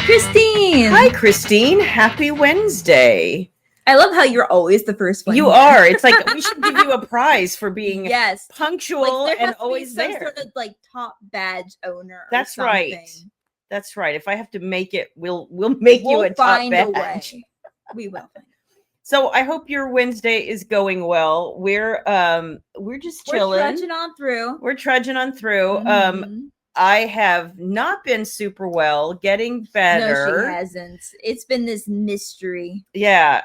Christine. Hi, Christine. Happy Wednesday. I love how you're always the first one. You are. It's like we should give you a prize for being punctual like, and always there. Sort of like top badge owner. That's or right. That's right. If I have to make it, we'll make you a top badge. A way. We will find. So I hope your Wednesday is going well. We're just chilling. We're trudging on through. Mm-hmm. I have not been super well, getting better. No, she hasn't. It's been this mystery. Yeah.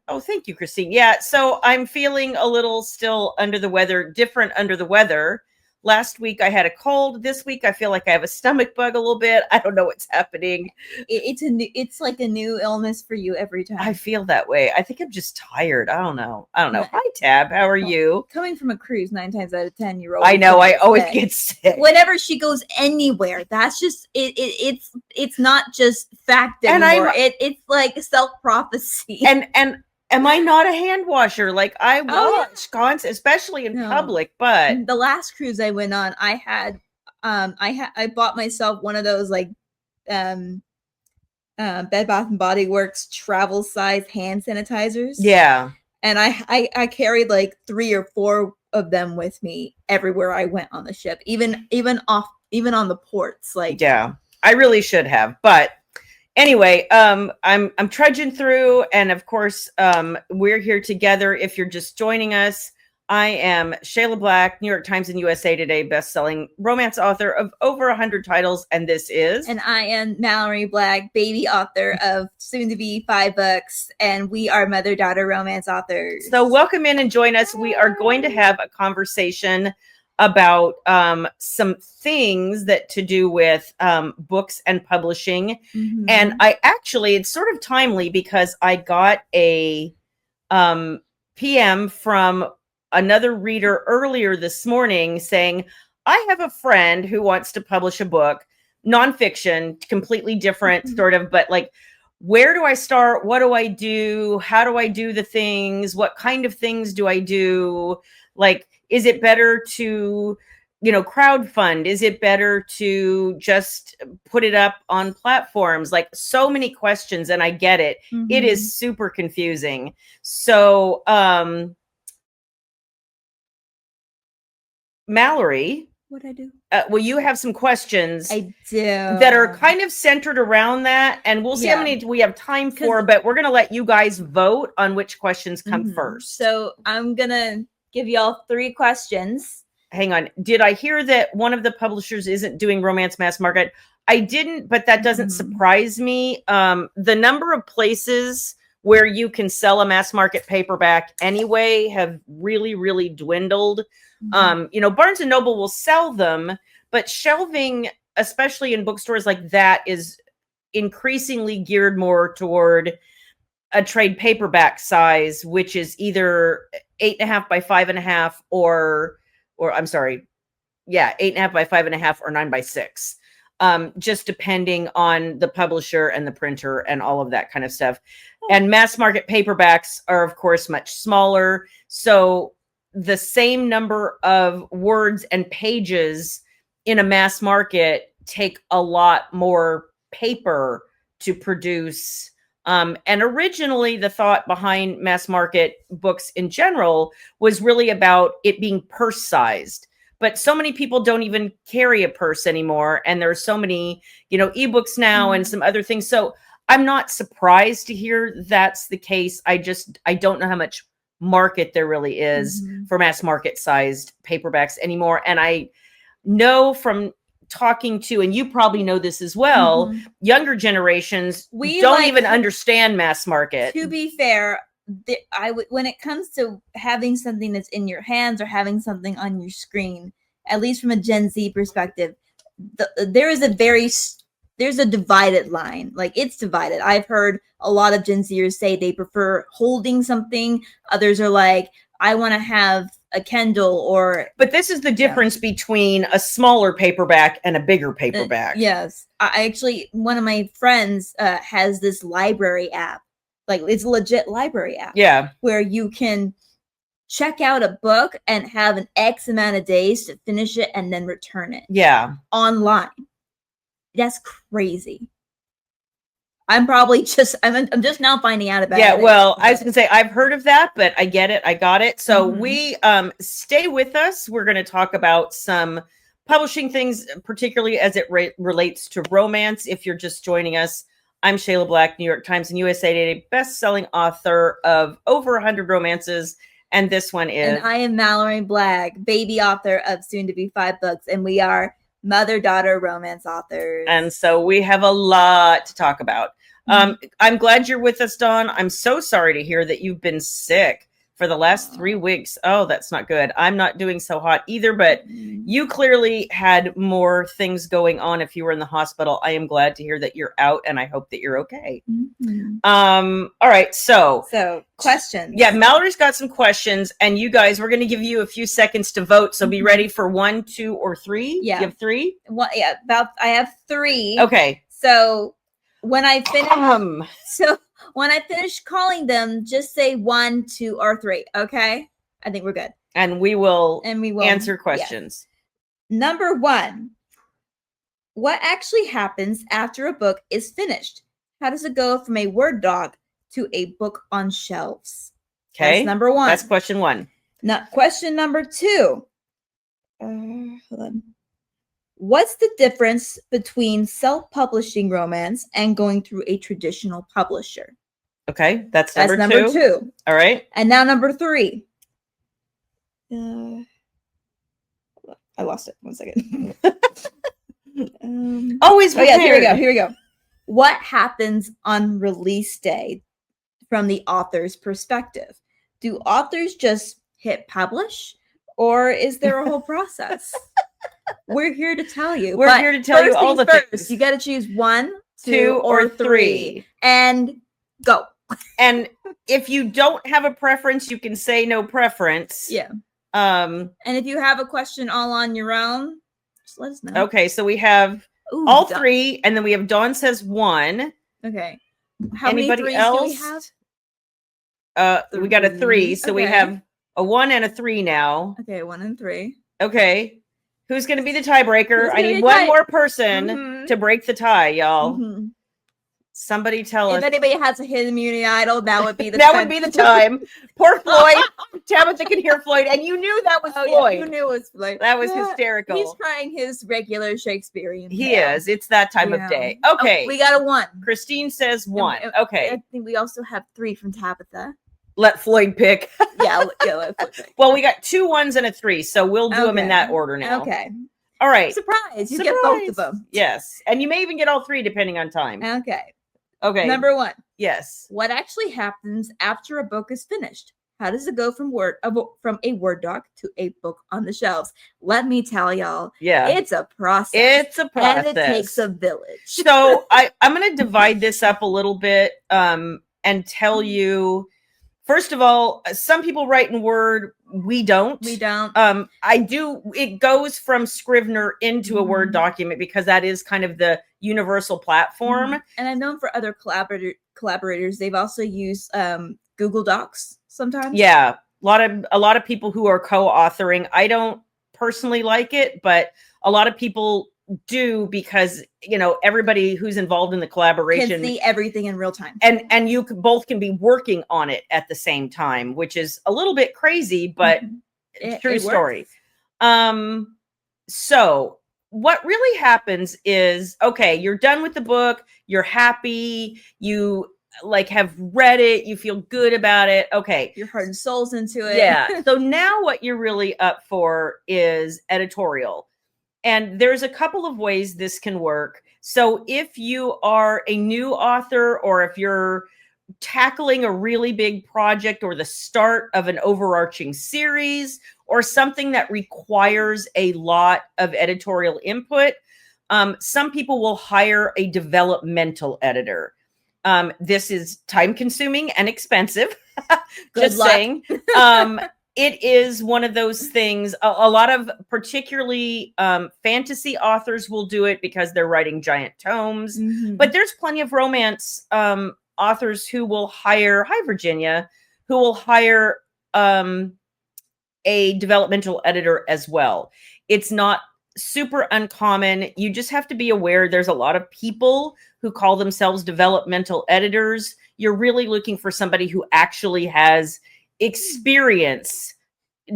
Oh, thank you, Christine. Yeah. So I'm feeling a little still under the weather, different under the weather. Last week I had a cold. This week I feel like I have a stomach bug a little bit. I don't know what's happening. It's like a new illness for you every time. I feel that way. I think I'm just tired. I don't know. Hi, Tab. How are you? Coming from a cruise, 9 times out of 10, you're always. I know. I always get sick. Whenever she goes anywhere, that's just it. It's not just fact anymore. It's like self-prophecy. And am I not a hand washer? Like I wash constantly, especially in public. But the last cruise I went on, I bought myself one of those like Bed Bath and Body Works travel size hand sanitizers. Yeah. And I carried like 3 or 4 of them with me everywhere I went on the ship, even on the ports. Like, yeah, I really should have, but anyway, I'm trudging through, and of course, we're here together. If you're just joining us, I am Shayla Black, New York Times and USA Today best-selling romance author of over 100 titles, and this is... And I am Mallory Black, baby author of soon-to-be 5 books, and we are mother-daughter romance authors. So welcome in and join us. We are going to have a conversation about some things that to do with books and publishing. Mm-hmm. And it's sort of timely because I got a PM from another reader earlier this morning saying, I have a friend who wants to publish a book, nonfiction, completely different sort of, but like, where do I start? What do I do? How do I do the things? What kind of things do I do? Like, is it better to, crowdfund? Is it better to just put it up on platforms? Like, so many questions, and I get it. Mm-hmm. It is super confusing. So, Mallory, what I do? Well, you have some questions. I do. That are kind of centered around that, and we'll see how many we have time for. But we're gonna let you guys vote on which questions come first. So I'm gonna give y'all 3 questions. Hang on. Did I hear that one of the publishers isn't doing romance mass market? I didn't, but that doesn't surprise me. The number of places where you can sell a mass market paperback anyway have really, really dwindled. Barnes and Noble will sell them, but shelving, especially in bookstores like that, is increasingingly geared more toward a trade paperback size, which is either 8.5 by 5.5 or I'm sorry. Yeah. 8.5 by 5.5 or 9 by 6. Just depending on the publisher and the printer and all of that kind of stuff. And mass market paperbacks are, of course, much smaller. So the same number of words and pages in a mass market take a lot more paper to produce. And originally the thought behind mass market books in general was really about it being purse sized. But so many people don't even carry a purse anymore. And there are so many, ebooks now and some other things. So I'm not surprised to hear that's the case. I don't know how much market there really is for mass market sized paperbacks anymore. And I know from talking to, and you probably know this as well, younger generations don't even understand mass market. To be fair, when it comes to having something that's in your hands or having something on your screen, at least from a Gen Z perspective, there's a divided line. Like, it's divided. I've heard a lot of Gen Zers say they prefer holding something. Others are like, I want to have a Kindle But this is the difference between a smaller paperback and a bigger paperback. Yes. I actually, one of my friends has this library app. Like, it's a legit library app. Yeah. Where you can check out a book and have an X amount of days to finish it and then return it. Yeah. Online. That's crazy. I'm probably just I'm just now finding out about it. Yeah, well, I was gonna say I've heard of that, but I get it. I got it. So we stay with us. We're gonna talk about some publishing things, particularly as it relates to romance. If you're just joining us, I'm Shayla Black, New York Times and USA Today best-selling author of over 100 romances, and this one is. And I am Mallory Black, baby author of soon to be 5 books, and we are mother-daughter romance authors. And so we have a lot to talk about. I'm glad you're with us, Dawn. I'm so sorry to hear that you've been sick for the last 3 weeks. Oh, that's not good. I'm not doing so hot either, but you clearly had more things going on if you were in the hospital. I am glad to hear that you're out, and I hope that you're okay. All right. So questions. Yeah, Mallory's got some questions, and you guys, we're going to give you a few seconds to vote. So be ready for 1, 2, or 3. Yeah. You have 3? I have 3. Okay. So when I finish calling them, just say 1, 2, or 3. Okay, I think we're good. And we will answer yes. questions. Number 1, what actually happens after a book is finished? How does it go from a Word doc to a book on shelves? Okay, that's number 1. That's question 1. Question number 2. Hold on. What's the difference between self-publishing romance and going through a traditional publisher? Okay, that's number 2. All right. And now number 3. I lost it. 1 second. Always prepared. Yeah, here we go. What happens on release day from the author's perspective? Do authors just hit publish, or is there a whole process? We're here to tell you. We're here to tell you all the things. You got to choose 1, 2, or 3, and go. And if you don't have a preference, you can say no preference. Yeah. And if you have a question all on your own, just let us know. Okay, so we have all 3, and then we have Dawn says 1. Okay. How Anybody many else? do we have? We got a 3, so we have a 1 and a 3 now. Okay, 1 and 3. Okay. Who's going to be the tiebreaker? I need one more person to break the tie, y'all. Somebody tell us. If anybody has a hidden immunity idol, that would be the that would be the time. Poor Floyd. Tabitha can hear Floyd, and you knew that was Floyd. Yeah, you knew it was Floyd. That was hysterical. He's trying his regular Shakespearean. He is. It's that time of day. Okay. We got a 1. Christine says 1. Okay. I think we also have 3 from Tabitha. Let Floyd pick. Let Floyd pick. Well, we got 2 1s and a 3, so we'll do them in that order now. Okay. All right. Surprise. You get both of them. Yes. And you may even get all 3 depending on time. Okay. Number 1. Yes. What actually happens after a book is finished? How does it go from a Word doc to a book on the shelves? Let me tell y'all. Yeah. It's a process. And it takes a village. So I'm going to divide this up a little bit and tell you. First of all, some people write in Word. We don't. I do. It goes from Scrivener into a Word document because that is kind of the universal platform. And I've known for other collaborators, they've also used Google Docs sometimes. Yeah, a lot of people who are co-authoring. I don't personally like it, but a lot of people do because everybody who's involved in the collaboration can see everything in real time, and you both can be working on it at the same time, which is a little bit crazy, but true story. So what really happens is, okay, you're done with the book, you're happy, you have read it, you feel good about it, okay, your heart and soul's into it. Yeah. So now what you're really up for is editorial. And there's a couple of ways this can work. So if you are a new author, or if you're tackling a really big project or the start of an overarching series or something that requires a lot of editorial input, some people will hire a developmental editor. This is time consuming and expensive. Just saying. It is one of those things. A lot of particularly fantasy authors will do it because they're writing giant tomes. But there's plenty of romance authors who will hire, hi Virginia, who will hire a developmental editor as well. It's not super uncommon. You just have to be aware there's a lot of people who call themselves developmental editors. You're really looking for somebody who actually has experience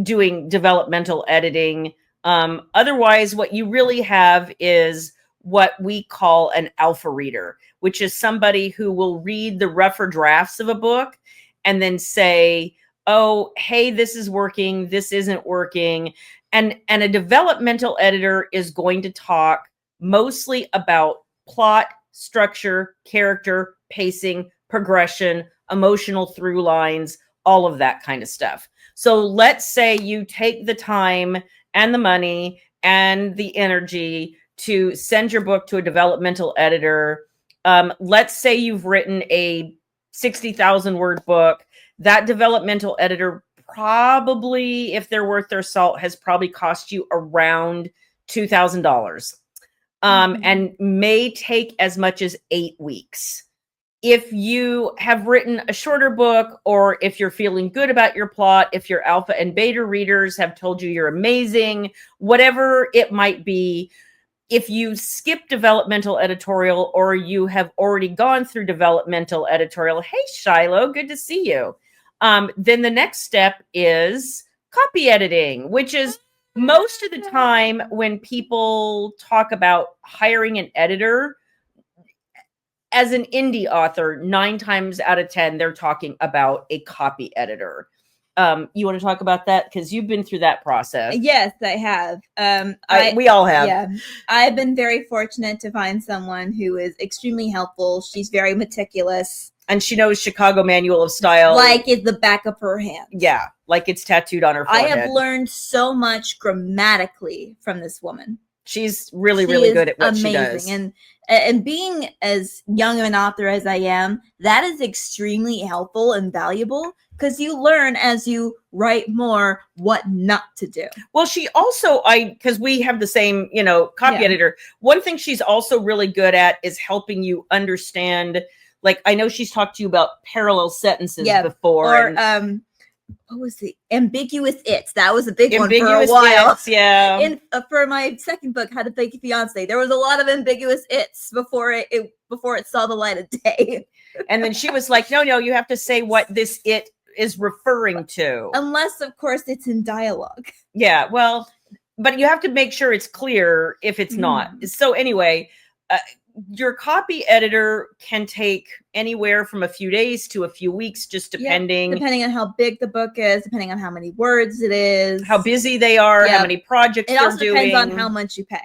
doing developmental editing. Otherwise, what you really have is what we call an alpha reader, which is somebody who will read the rougher drafts of a book and then say, oh, hey, this is working, this isn't working. And a developmental editor is going to talk mostly about plot, structure, character, pacing, progression, emotional through lines, all of that kind of stuff. So let's say you take the time and the money and the energy to send your book to a developmental editor. Let's say you've written a 60,000 word book. That developmental editor probably, if they're worth their salt, has probably cost you around $2,000, and may take as much as 8 weeks. If you have written a shorter book, or if you're feeling good about your plot, if your alpha and beta readers have told you you're amazing, whatever it might be, if you skip developmental editorial or you have already gone through developmental editorial, hey, Shayla, good to see you. Then the next step is copy editing, which is most of the time when people talk about hiring an editor, as an indie author, 9 times out of 10, they're talking about a copy editor. You want to talk about that? Because you've been through that process. Yes, I have. We all have. Yeah, I've been very fortunate to find someone who is extremely helpful. She's very meticulous. And she knows Chicago Manual of Style. Like it's the back of her hand. Yeah, like it's tattooed on her forehead. I have learned so much grammatically from this woman. She's really good at what she does. And being as young of an author as I am, that is extremely helpful and valuable, because you learn as you write more what not to do. Well, she also, because we have the same, copy editor. One thing she's also really good at is helping you understand. Like, I know she's talked to you about parallel sentences before. Or, what was the ambiguous its? That was a big one for a while. Its, yeah. For my second book, How to Fake a Fiance, there was a lot of ambiguous its before it saw the light of day. And then she was like, no, you have to say what this it is referring to. Unless, of course, it's in dialogue. Yeah, well, but you have to make sure it's clear if it's not. So anyway, your copy editor can take anywhere from a few days to a few weeks, just depending on how big the book is, depending on how many words it is, how busy they are, how many projects they're doing. It also depends on how much you pay.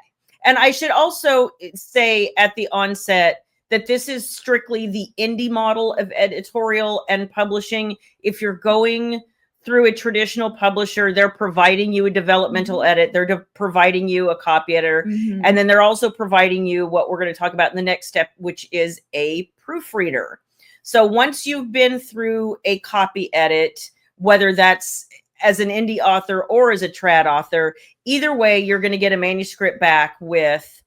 And I should also say at the onset that this is strictly the indie model of editorial and publishing. If you're going through a traditional publisher, they're providing you a developmental edit. They're providing you a copy editor. And then they're also providing you what we're going to talk about in the next step, which is a proofreader. So once you've been through a copy edit, whether that's as an indie author or as a trad author, either way, you're going to get a manuscript back with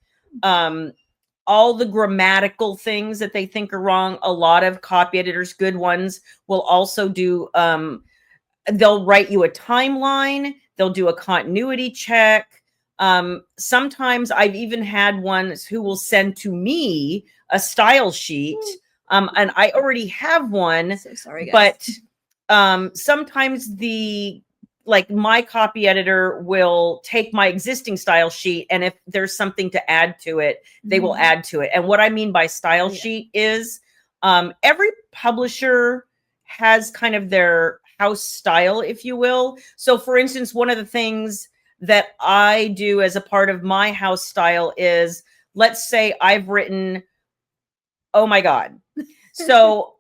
all the grammatical things that they think are wrong. A lot of copy editors, good ones, will also do they'll write you a timeline. They'll do a continuity check. Sometimes I've even had ones who will send to me a style sheet. And I already have one. So sorry, guys. But sometimes my copy editor will take my existing style sheet, and if there's something to add to it, they will add to it. And what I mean by style sheet is every publisher has kind of their house style, if you will. So for instance, one of the things that I do as a part of my house style is, let's say I've written, oh my God. So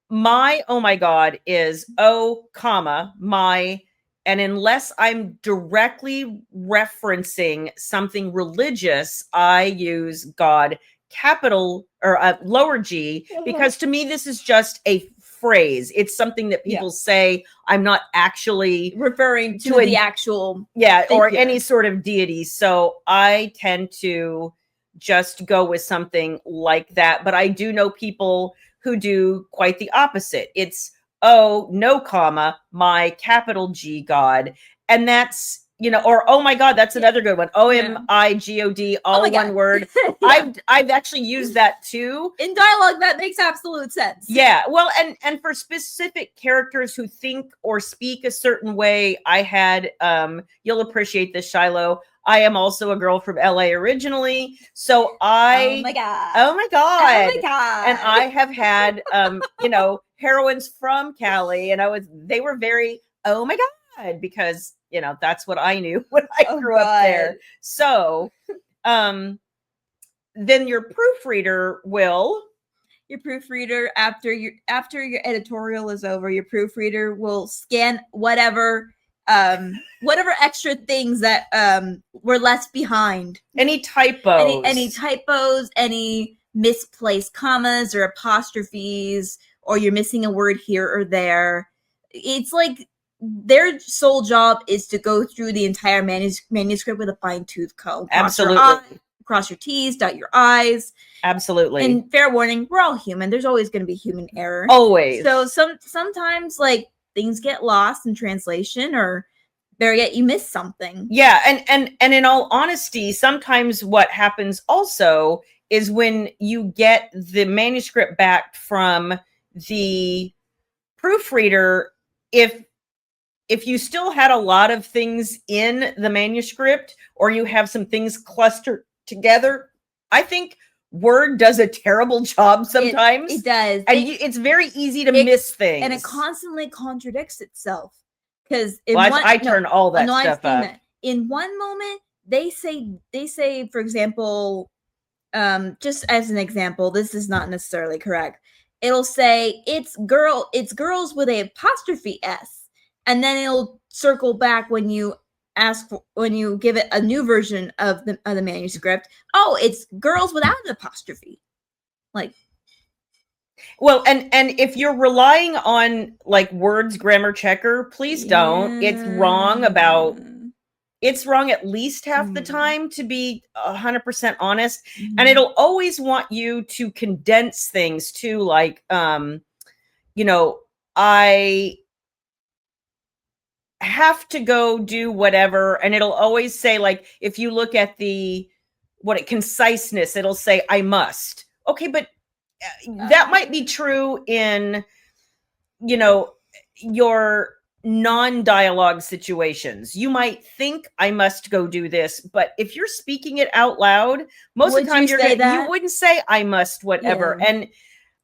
my, oh my God is my, and unless I'm directly referencing something religious, I use God capital or lower G, because to me, this is just a phrase. It's something that people say. I'm not actually referring to the actual or any sort of deity. So I tend to just go with something like that. But I do know people who do quite the opposite. It's no comma, my capital G God. And that's or oh my God, that's another good one. OMIGOD, all one word. I've actually used that too. In dialogue, that makes absolute sense. Yeah. Well, and for specific characters who think or speak a certain way, I had, you'll appreciate this, Shiloh. I am also a girl from LA originally. So oh my God. And I have had, heroines from Cali, and they were very, oh my God, because, that's what I knew when I grew up there. So, then your proofreader will. Your proofreader, after your editorial is over, your proofreader will scan whatever extra things that were left behind. Any typos. Any typos, any misplaced commas or apostrophes, or you're missing a word here or there. It's like their sole job is to go through the entire manuscript with a fine-tooth comb. Absolutely. Cross your T's, dot your I's. Absolutely. And fair warning, we're all human. There's always going to be human error. Always. So sometimes like things get lost in translation, or better yet, you miss something. Yeah, and in all honesty, sometimes what happens also is when you get the manuscript back from the proofreader, if you still had a lot of things in the manuscript, or you have some things clustered together, I think Word does a terrible job sometimes. It does. And it's very easy to miss things. And it constantly contradicts itself. Because I turn all that stuff up. In one moment, they say, for example, just as an example, this is not necessarily correct. It'll say it's girls with a apostrophe S. And then it'll circle back when you give it a new version of the manuscript. Oh, it's girls without an apostrophe. Like, well, and if you're relying on like Word's grammar checker, please don't. It's wrong at least half the time, to be 100% honest. And it'll always want you to condense things too, like I have to go do whatever, and it'll always say, like, if you look at conciseness, it'll say I must. Okay, but that might be true in your non-dialogue situations. You might think I must go do this, but if you're speaking it out loud, most of the time you wouldn't say I must whatever. Yeah. And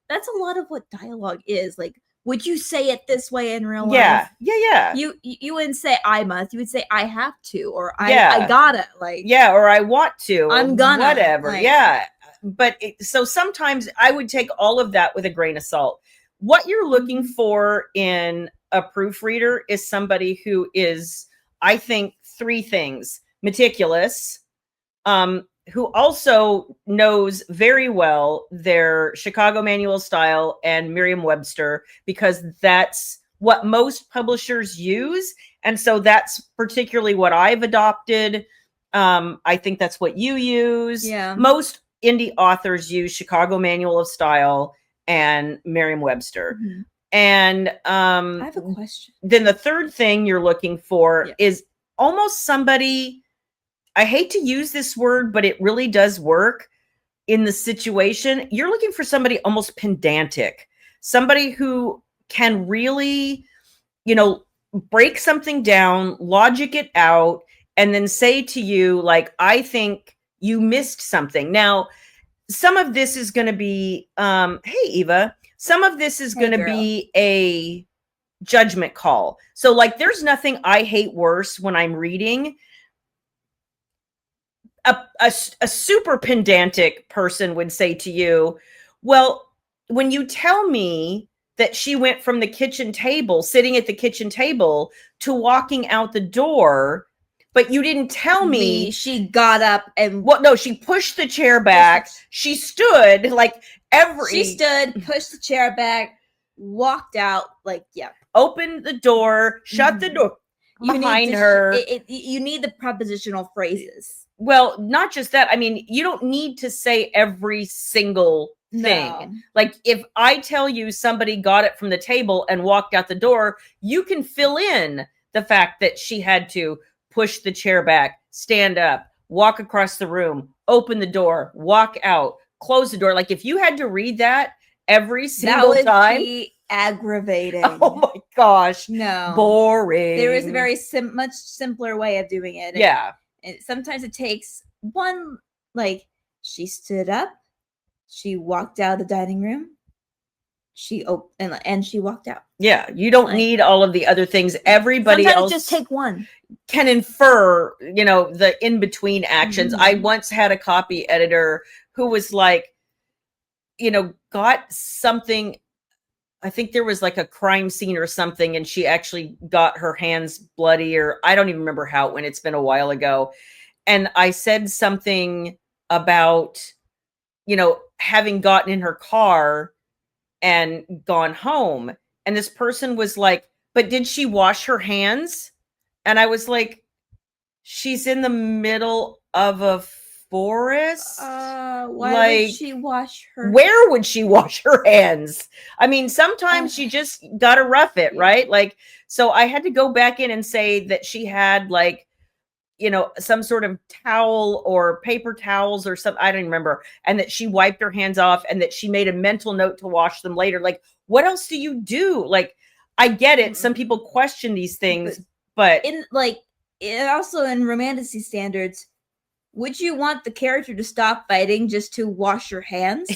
that's a lot of what dialogue is. Like, would you say it this way in real life? Yeah. You wouldn't say I must. You would say I have to, or I gotta, like, or I want to, I'm gonna, whatever. Like, but so sometimes I would take all of that with a grain of salt. What you're looking for in a proofreader is somebody who is, I think, three things: meticulous, who also knows very well their Chicago Manual Style and Merriam-Webster, because that's what most publishers use. And so that's particularly what I've adopted. I think that's what you use. Yeah. Most indie authors use Chicago Manual of Style and Merriam-Webster. Mm-hmm. And I have a question. Then the third thing you're looking for is almost somebody, I hate to use this word, but it really does work in the situation. You're looking for somebody almost pedantic, somebody who can really, break something down, logic it out, and then say to you, like, I think you missed something. Now, some of this is going to be, hey, Eva, some of this is going to be a judgment call. So, like, there's nothing I hate worse when I'm reading. A super pedantic person would say to you, well, when you tell me that she went from the kitchen table, sitting at the kitchen table, to walking out the door, but you didn't tell me she got up and she pushed the chair back. She stood pushed the chair back, walked out, opened the door, shut the door behind her. You need the prepositional phrases. Well, not just that. I mean, you don't need to say every single thing. No. Like, if I tell you somebody got it from the table and walked out the door, you can fill in the fact that she had to push the chair back, stand up, walk across the room, open the door, walk out, close the door. Like if you had to read that every single that would time, be aggravating. oh my gosh, No, boring. there is a very much simpler way of doing it. Yeah. And sometimes it takes one, like she stood up, she walked out of the dining room, she opened and she walked out. Yeah, you don't Like, need all of the other things. Everybody sometimes else just take one. can infer, you know, the in-between actions. I Mhm. once had a copy editor who was like, you know, got something, I think there was like a crime scene or something, and she actually got her hands bloody, or I don't even remember how it went. It's been a while ago. And I said something about, you know, having gotten in her car and gone home. And this person was like, but did she wash her hands? And I was like, she's in the middle of a forest. Why like, would she wash her? Where would she wash her hands? I mean, sometimes you just gotta rough it, Yeah. right? Like, so I had to go back in and say that she had like, you know, some sort of towel or paper towels or something. I don't remember. And that she wiped her hands off and that she made a mental note to wash them later. Like, what else do you do? Like, I get it. Some people question these things, but in like, and also in romantasy standards, would you want the character to stop fighting just to wash your hands?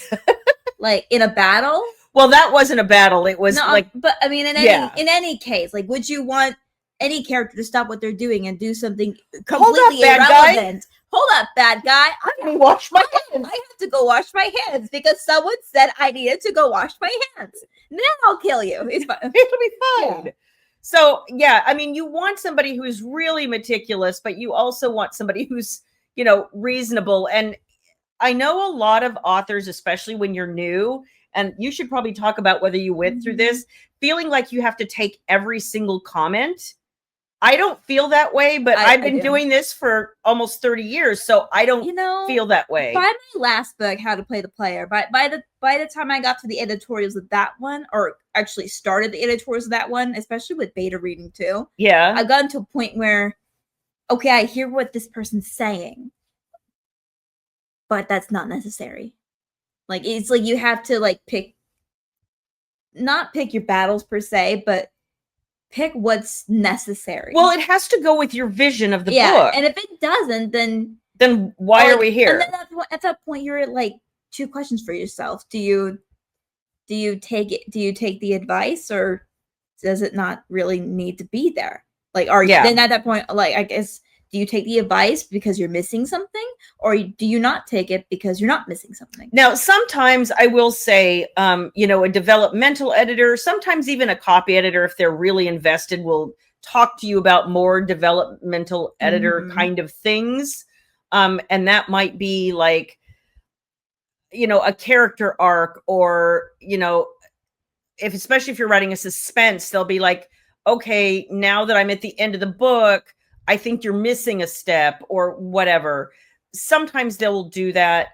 Like in a battle? well, that wasn't a battle. It was No, like, but I mean, in any case, like, would you want any character to stop what they're doing and do something completely irrelevant? Hold up, bad guy! I didn't wash my hands. I have to go wash my hands because someone said I needed to go wash my hands. Then I'll kill you. It's fine. It'll be fine. Yeah. So yeah, I mean, you want somebody who's really meticulous, but you also want somebody who's, you know, reasonable. And I know a lot of authors, especially when you're new, and you should probably talk about whether you went through this, feeling like you have to take every single comment. I don't feel that way, but I've been doing this for almost 30 years, so I don't feel that way. By my last book, How to Play the Player, by the time I got to the editorials of that one, or actually started the editorials of that one, especially with beta reading too, yeah, I've gotten to a point where, okay, I hear what this person's saying, but that's not necessary. Like, it's like you have to like not pick your battles per se, but pick what's necessary. Well, it has to go with your vision of the book. And if it doesn't, then why are we here? And then at that point, you're at like two questions for yourself. Do you take it? Do you take the advice, or does it not really need to be there? Like, then at that point, like, I guess, do you take the advice because you're missing something, or do you not take it because you're not missing something? Now, sometimes I will say, you know, a developmental editor, sometimes even a copy editor, if they're really invested, will talk to you about more developmental editor kind of things. And that might be like, you know, a character arc, or, you know, especially if you're writing a suspense, they'll be like, okay, now that I'm at the end of the book, I think you're missing a step or whatever. Sometimes they'll do that.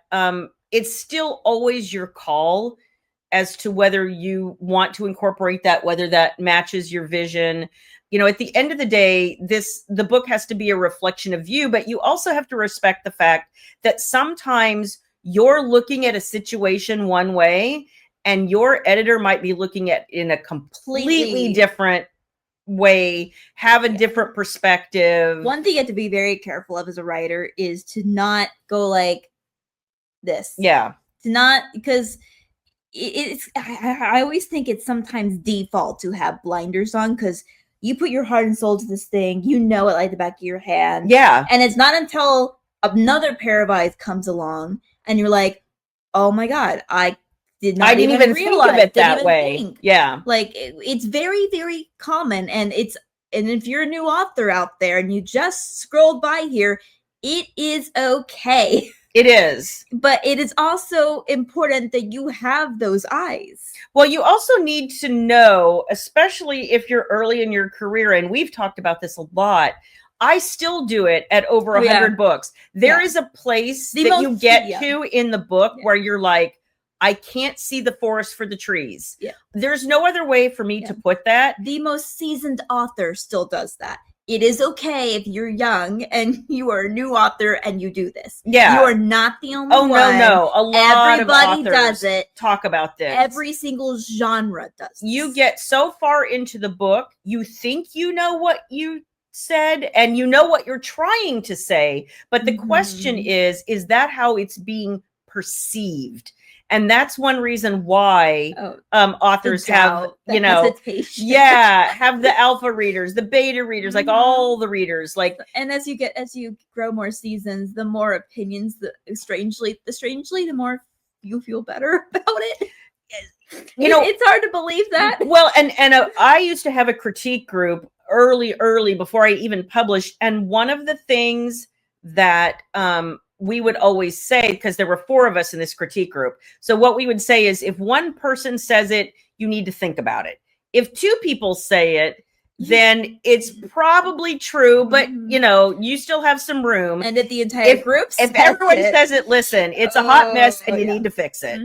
It's still always your call as to whether you want to incorporate that, whether that matches your vision. You know, at the end of the day, the book has to be a reflection of you, but you also have to respect the fact that sometimes you're looking at a situation one way and your editor might be looking at it in a completely different way, have a different perspective. One thing you have to be very careful of as a writer is to not go like this. Yeah. To not, because I always think it's sometimes default to have blinders on, because you put your heart and soul to this thing, you know it like the back of your hand. Yeah. And it's not until another pair of eyes comes along and you're like, oh my God, I didn't even realize think of it that way. Yeah. Like, it's very, very common. And if you're a new author out there and you just scrolled by here, it is okay. It is. But it is also important that you have those eyes. Well, you also need to know, especially if you're early in your career, and we've talked about this a lot. I still do it at over 100 books. There is a place that you get to in the book where you're like, I can't see the forest for the trees. Yeah. There's no other way for me to put that. The most seasoned author still does that. it is okay if you're young and you are a new author and you do this. Yeah. You are not the only one. No. A lot Everybody of authors does it. Talk about this. Every single genre does this. You get so far into the book, you think you know what you said and you know what you're trying to say. But the question is that how it's being perceived? And that's one reason why authors have, you know, hesitation. have the alpha readers, the beta readers, like all the readers, like. And as you grow more seasons, the more opinions, the strangely, the more you feel better about it. You know, it's hard to believe that. Well, and I used to have a critique group early before I even published, and one of the things that we would always say, because there were 4 of us in this critique group. So what we would say is, if one person says it, you need to think about it. If 2 people say it, then it's probably true, but you know, you still have some room. And if the entire group if everyone says it, listen, it's a hot mess and you need to fix it.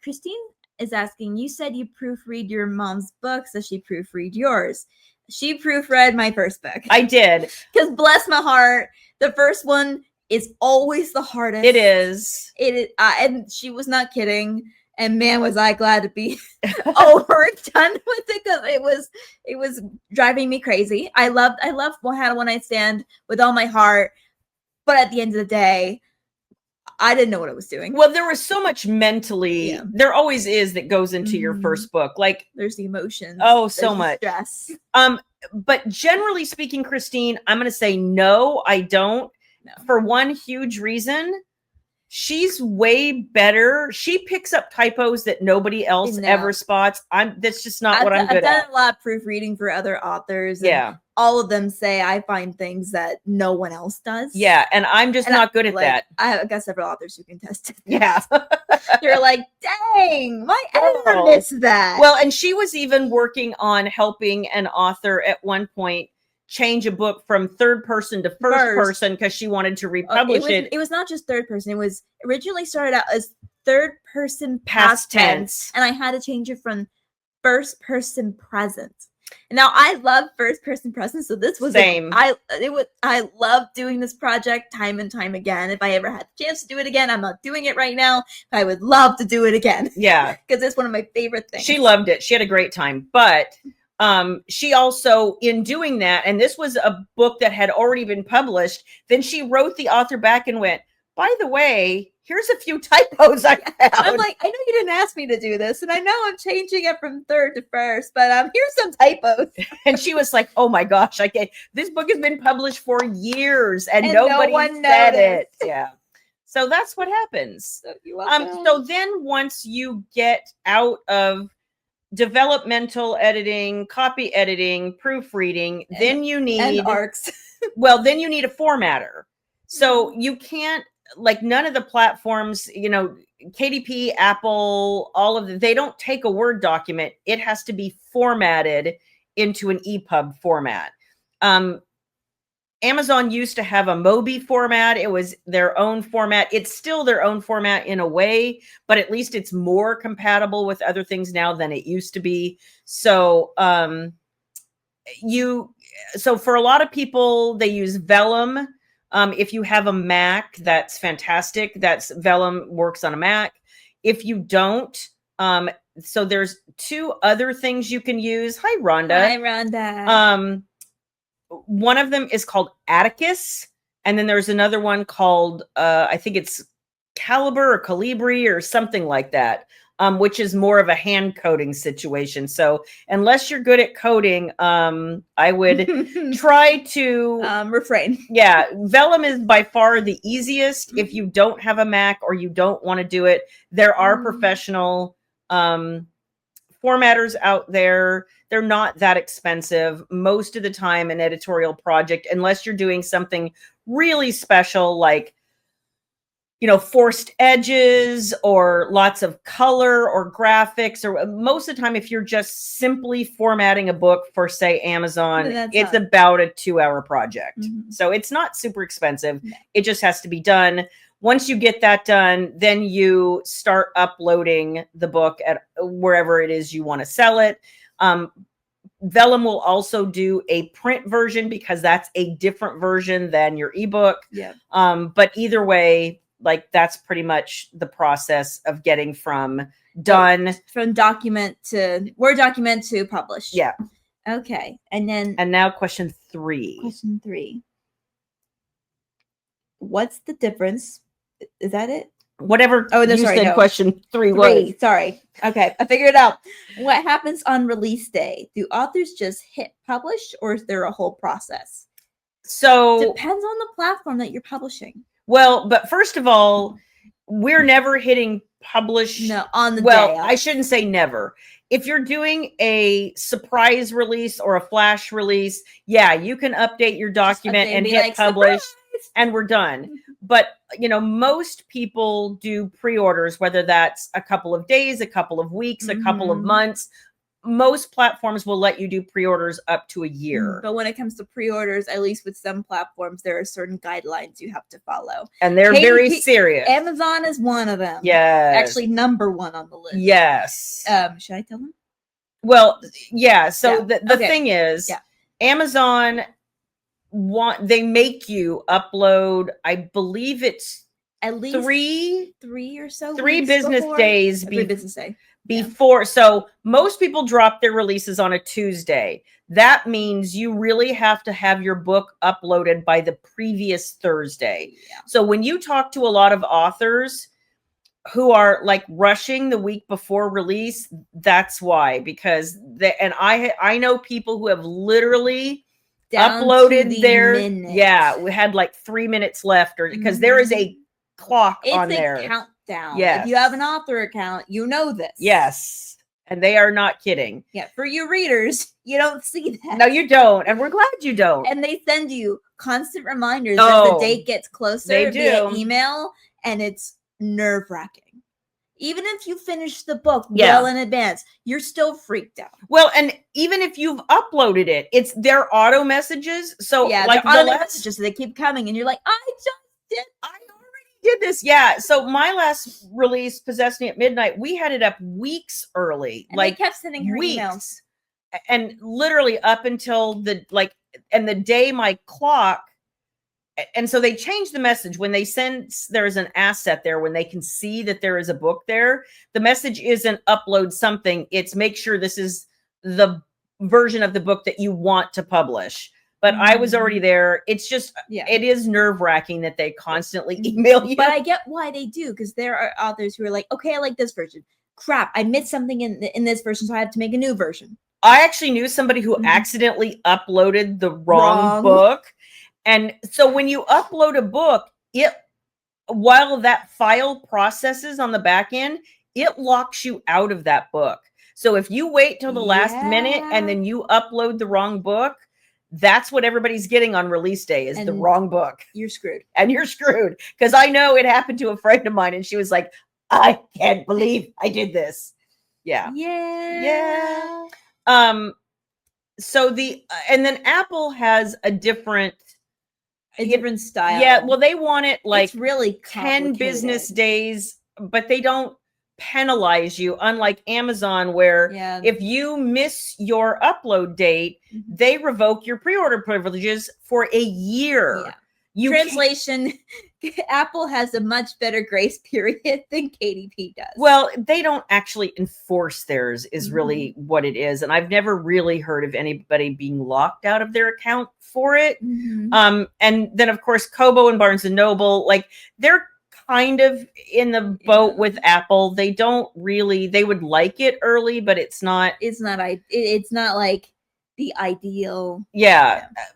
Christine is asking, you said you proofread your mom's books. Does she proofread yours? She proofread my first book. I did. Because bless my heart, the first one is always the hardest. It is. And she was not kidding. And man, was I glad to be over done with it, because it was driving me crazy. I loved Had a One Night Stand with all my heart, but at the end of the day, I didn't know what I was doing. Well, there was so much mentally, there always is, that goes into your first book. Like, there's the emotions. Oh, so much stress. But generally speaking, Christine, I'm going to say no, I don't. No. For one huge reason. She's way better. She picks up typos that nobody else ever spots. That's just not what I'm good at. I've done a lot of proofreading for other authors. Yeah. All of them say I find things that no one else does. Yeah. And I'm just not good at that. I've got several authors who can test it. Yeah. You're like, dang, my editor missed that. Well, and she was even working on helping an author at one point change a book from third person to first person because she wanted to republish it. It was not just third person. It was originally started out as third person past tense, and I had to change it from first person present. And now I love first person present, so this was same. I love doing this project time and time again. If I ever had the chance to do it again, I'm not doing it right now, but I would love to do it again. Yeah, because it's one of my favorite things. She loved it. She had a great time, but. She also, in doing that, and this was a book that had already been published, then she wrote the author back and went, by the way, here's a few typos I found. I'm like, I know you didn't ask me to do this, and I know I'm changing it from third to first, but here's some typos. And she was like, oh my gosh, this book has been published for years and nobody said it. Yeah. So that's what happens. So then once you get out of developmental editing, copy editing, proofreading, then you need arcs. Well, then you need a formatter. So you can't, like, none of the platforms, you know, KDP, Apple, all of them, they don't take a Word document. It has to be formatted into an EPUB format. Amazon used to have a Mobi format. It was their own format. It's still their own format in a way, but at least it's more compatible with other things now than it used to be. So, so for a lot of people, they use Vellum. If you have a Mac, that's fantastic. Vellum works on a Mac. If you don't, so there's 2 other things you can use. Hi, Rhonda. Hi, Rhonda. One of them is called Atticus, and then there's another one called I think it's Caliber or Calibri or something like that, which is more of a hand coding situation. So unless you're good at coding, I would try to refrain. Yeah, Vellum is by far the easiest if you don't have a Mac or you don't want to do it. There are professional formatters out there. They're not that expensive. Most of the time, an editorial project, unless you're doing something really special, like, you know, forced edges or lots of color or graphics, or most of the time, if you're just simply formatting a book for, say, Amazon, it's about a 2-hour project. So it's not super expensive. No. It just has to be done. Once you get that done, then you start uploading the book at wherever it is you want to sell it. Vellum will also do a print version because that's a different version than your ebook. Yeah. But either way, like that's pretty much the process of getting from done from document to Word document to published. Yeah. Okay. And now question 3. Question 3. What's the difference? Is that it? Whatever no. Question 3 was. Sorry. Okay. I figured it out. What happens on release day? Do authors just hit publish, or is there a whole process? So depends on the platform that you're publishing. Well, but first of all, we're never hitting publish. No, on the day. Well, I shouldn't say never. If you're doing a surprise release or a flash release, yeah, you can update your document and hit publish, and we're done. But, most people do pre-orders, whether that's a couple of days, a couple of weeks, a couple of months. Most platforms will let you do pre-orders up to a year. But when it comes to pre-orders, at least with some platforms, there are certain guidelines you have to follow. And they're very serious. Amazon is one of them. Yes. Actually, number 1 on the list. Yes. Should I tell them? Well, yeah. So the thing is, Amazon they make you upload, I believe it's at least 3 or so 3 business days every business day before. So most people drop their releases on a Tuesday. That means you really have to have your book uploaded by the previous Thursday. So when you talk to a lot of authors who are like rushing the week before release, that's why, because I know people who have literally uploaded their we had like 3 minutes left, or because there is a clock on there. It's a countdown. Yes. If you have an author account, you know this. Yes. And they are not kidding. Yeah. For you readers, you don't see that. No, you don't. And we're glad you don't. And they send you constant reminders as the date gets closer via email, and it's nerve-wracking. Even if you finish the book well in advance, you're still freaked out. Well, and even if you've uploaded it, it's their auto messages. So like the auto messages, so they keep coming, and you're like, I already did this. Yeah. So my last release, Possess Me at Midnight, we had it up weeks early. And they kept sending her emails. And literally up until and the day my clock. And so they changed the message when they sense there's an asset there, when they can see that there is a book there. The message isn't upload something. It's make sure this is the version of the book that you want to publish. But I was already there. It's just, it is nerve-wracking that they constantly email you. But I get why they do, because there are authors who are like, okay, I like this version. Crap, I missed something in this version, so I have to make a new version. I actually knew somebody who accidentally uploaded the wrong book. And so when you upload a book, while that file processes on the back end, it locks you out of that book. So if you wait till the last minute and then you upload the wrong book, that's what everybody's getting on release day is the wrong book. You're screwed. And you're screwed. Because I know it happened to a friend of mine, and she was like, I can't believe I did this. Yeah. Yeah. So and then Apple has a different style. Yeah, well, they want it like it's really 10 business days, but they don't penalize you, unlike Amazon, where if you miss your upload date, they revoke your pre-order privileges for a year. Translation, Apple has a much better grace period than KDP does. Well, they don't actually enforce theirs is really what it is. And I've never really heard of anybody being locked out of their account for it. And then, of course, Kobo and Barnes & Noble, like they're kind of in the boat with Apple. They don't really, they would like it early, but it's not like the ideal.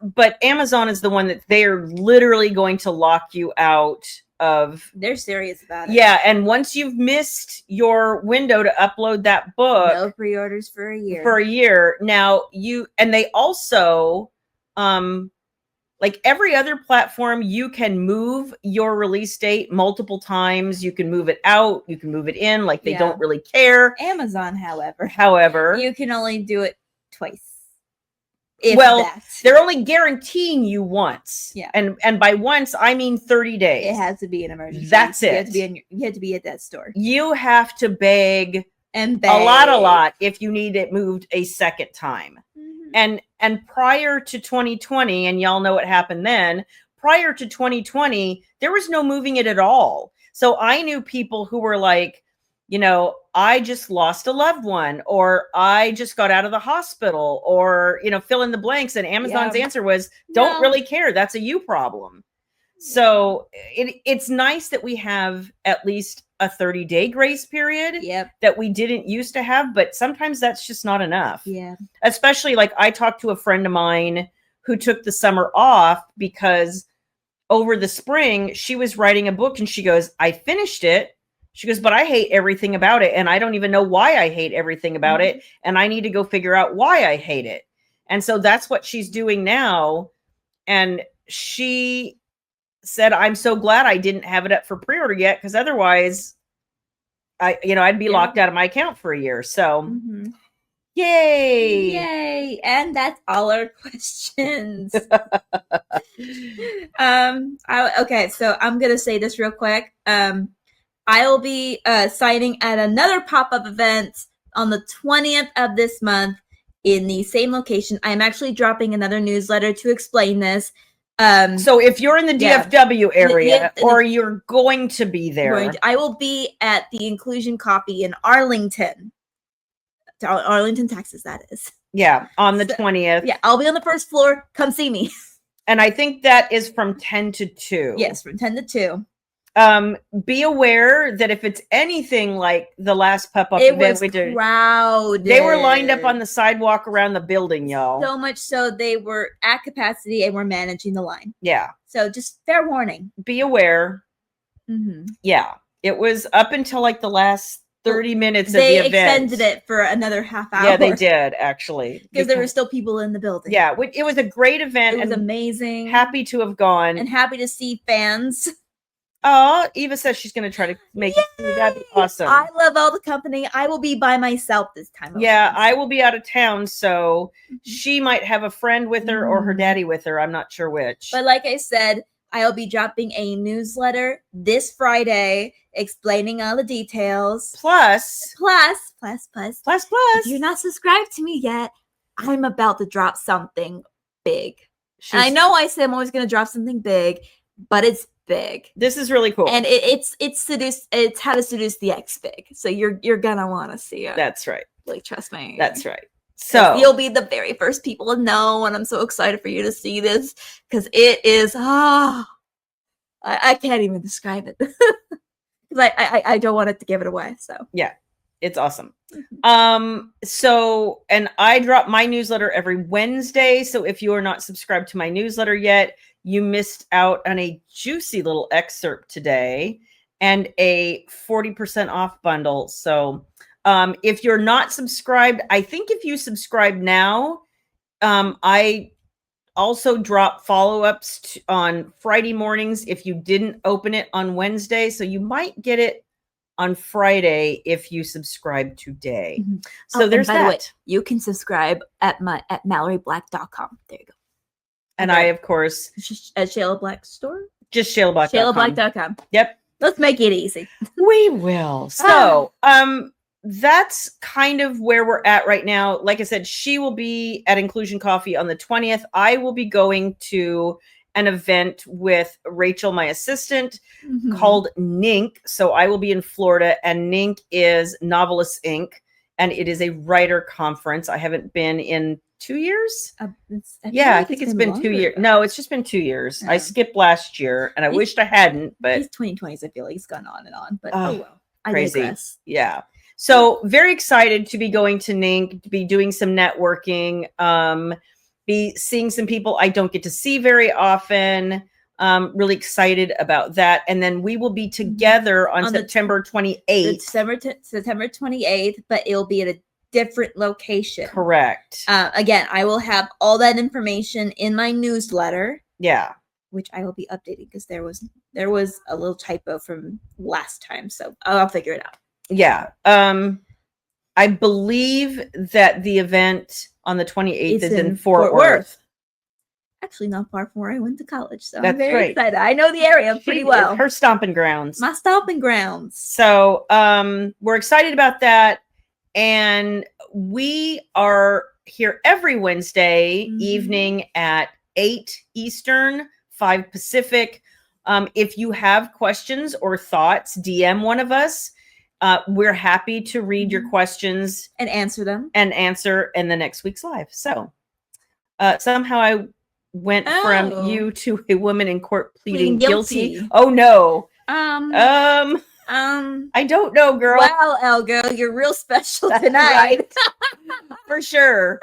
But Amazon is the one that they're literally going to lock you out of. They're serious about it. And once you've missed your window to upload that book, no pre-orders for a year. Now and they also like every other platform, you can move your release date multiple times. You can move it out, you can move it in, like they don't really care. Amazon, however, you can only do it twice. They're only guaranteeing you once. And by once, I mean 30 days. It has to be an emergency. That's it. You have to be at that store. You have to beg a lot if you need it moved a second time. And prior to 2020, and y'all know what happened then, prior to 2020, there was no moving it at all. So I knew people who were like, you know, I just lost a loved one, or I just got out of the hospital, or, you know, fill in the blanks. And Amazon's answer was, don't really care. That's a you problem. So it's nice that we have at least a 30-day grace period that we didn't used to have, but sometimes that's just not enough. Yeah. Especially like I talked to a friend of mine who took the summer off because over the spring she was writing a book and she goes, I finished it. She goes, but I hate everything about it. And I don't even know why I hate everything about it. And I need to go figure out why I hate it. And so that's what she's doing now. And she said, I'm so glad I didn't have it up for pre-order yet, because otherwise I'd be locked out of my account for a year. So yay. And that's all our questions. Okay, so I'm gonna say this real quick. I will be signing at another pop-up event on the 20th of this month in the same location. I'm actually dropping another newsletter to explain this. So if you're in the DFW area or you're going to be there, I will be at the Inclusion Coffee in Arlington, Texas, that is. Yeah, on the 20th. Yeah, I'll be on the first floor. Come see me. And I think that is from 10 to 2. Yes, from 10 to 2. Be aware that if it's anything like the last pop-up event we did, crowded. They were lined up on the sidewalk around the building, y'all. So much so they were at capacity and were managing the line. Yeah. So just fair warning. Be aware. Yeah. It was up until like the last 30 minutes of the event. They extended it for another half hour. Yeah, they did, actually. Because there were still people in the building. Yeah, it was a great event. It was amazing. Happy to have gone. And happy to see fans. Oh, Eva says she's going to try to make it. That'd be awesome. I love all the company. I will be by myself this time. Yeah, I will be out of town, so she might have a friend with her or her daddy with her. I'm not sure which. But like I said, I'll be dropping a newsletter this Friday explaining all the details. Plus. If you're not subscribed to me yet, I'm about to drop something big. And I know I said I'm always going to drop something big, but it's big. This is really cool. And it's how to seduce the ex big. So you're gonna want to see it. That's right. Like, trust me. That's right. So you'll be the very first people to know, and I'm so excited for you to see this because it is I can't even describe it. Because I don't want it to give it away. So yeah, it's awesome. So, and I drop my newsletter every Wednesday. So if you are not subscribed to my newsletter yet, you missed out on a juicy little excerpt today and a 40% off bundle. So if you're not subscribed, I think if you subscribe now, I also drop follow-ups on Friday mornings if you didn't open it on Wednesday. So you might get it on Friday if you subscribe today. So there's that. By the way, you can subscribe at MalloryBlack.com. There you go. And I, of course, at Shayla Black store? Just ShaylaBlack.com. ShaylaBlack.com. Yep. Let's make it easy. We will. So, that's kind of where we're at right now. Like I said, she will be at Inclusion Coffee on the 20th. I will be going to an event with Rachel, my assistant, called NINC. So I will be in Florida, and NINC is Novelists Inc., and it is a writer conference. I haven't been in 2 years. I think it's been 2 years. No, it's just been 2 years. I skipped last year, and I wished I hadn't. But these 2020s, I feel like it's gone on and on. But oh well, crazy. Digress. Yeah. So very excited to be going to NINC, to be doing some networking, be seeing some people I don't get to see very often. Really excited about that. And then we will be together on September 28th. September 28th, but it'll be at a different location. Correct. Again, I will have all that information in my newsletter. Yeah. Which I will be updating because there was a little typo from last time. So I'll figure it out. Yeah. I believe that the event on the 28th is in Fort Worth. Actually, not far from where I went to college. So that's I'm very excited. I know the area pretty well. Her stomping grounds. My stomping grounds. So we're excited about that. And we are here every Wednesday Mhm. evening at 8 Eastern, 5 Pacific. If you have questions or thoughts, DM one of us. We're happy to read your questions And answer them. and answer in the next week's live. So somehow I went from you to a woman in court pleading guilty. Oh no. I don't know, girl. Wow, Elgo, you're real special That's tonight. right. For sure.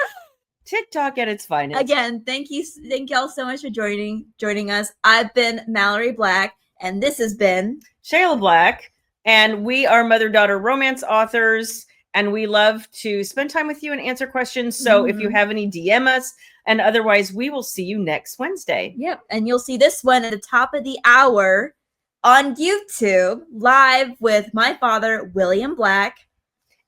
TikTok at its finest. Again, thank y'all so much for joining us. I've been Mallory Black, and this has been Shayla Black, and we are mother-daughter romance authors, and we love to spend time with you and answer questions. So if you have any, DM us, and otherwise we will see you next Wednesday. Yep, and you'll see this one at the top of the hour on YouTube, live with my father, William Black.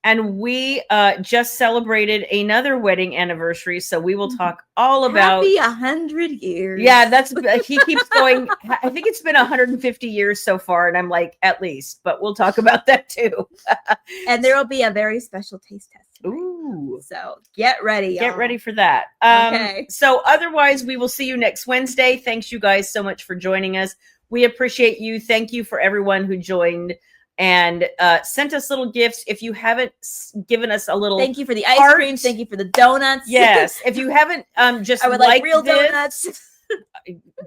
And we just celebrated another wedding anniversary, so we will talk all about Happy 100 years. Yeah, that's he keeps going. I think it's been 150 years so far, and I'm like, at least, but we'll talk about that too. And there will be a very special taste test tonight. Ooh. So get ready, y'all. Get ready for that. Okay. So otherwise, we will see you next Wednesday. Thanks you guys so much for joining us. We appreciate you. Thank you for everyone who joined and sent us little gifts. If you haven't given us a little thank you for the ice cream. Thank you for the donuts. Yes. If you haven't just I would like real donuts.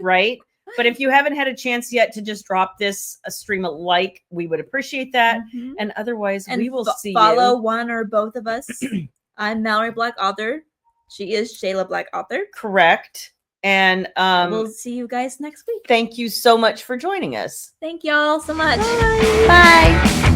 Right. But if you haven't had a chance yet to just drop this a stream a like, we would appreciate that. And otherwise, we will see follow you. one or both of us. I'm Mallory Black, author. She is Shayla Black, author. Correct. And we'll see you guys next week. Thank you so much for joining us. Thank y'all so much. Bye. Bye.